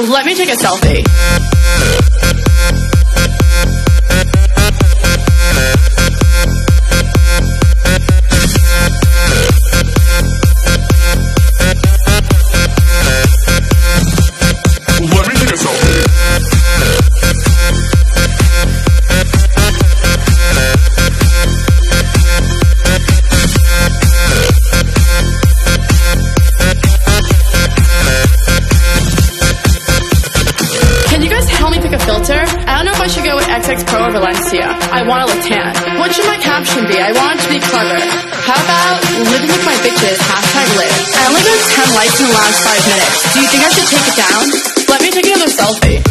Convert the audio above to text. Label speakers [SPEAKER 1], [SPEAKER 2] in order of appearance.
[SPEAKER 1] Let me take a selfie. Help me pick a filter. I don't know if I should go with XX Pro or Valencia. I want to look tan. What should my caption be? I want it to be clever. How about living with my bitches, #live. I only got 10 likes in the last 5 minutes. Do you think I should take it down? Let me take another selfie.